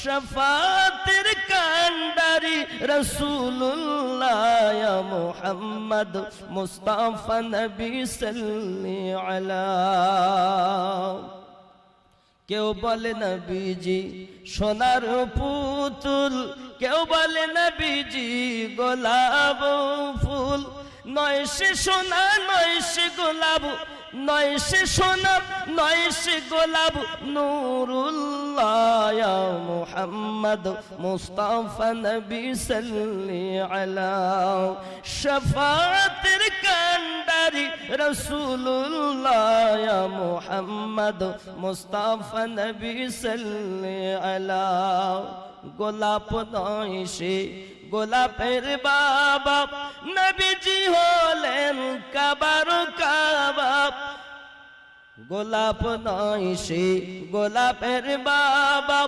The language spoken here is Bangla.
শাফাতের কান্ডারি রাসূলুল্লাহ ইয়া মুহাম্মদ মুস্তাফা নবী সাল্লি আলা। কেউ বলে নবীজি সোনার পুতুল, কেউ বলে নবীজি গোলাপ ফুল, নয় সে সোনা নয় সে গোলাপ, নয় সে সোনা নয় সে গোলাপ, নূরুল্লাহ ইয়া মুহাম্মদ মুস্তাফা নবী সাল্লি আলা। শাফাতের কান্ডারি রাসূলুল্লাহ ইয়া মুহাম্মদ মুস্তাফা নবী সাল্লি আলা। গোলাপ নয় সে গোলাপের বাবা, নবীজি হলেন কাবার কাবা। গোলাপ নয় সে গোলাপের বাবা,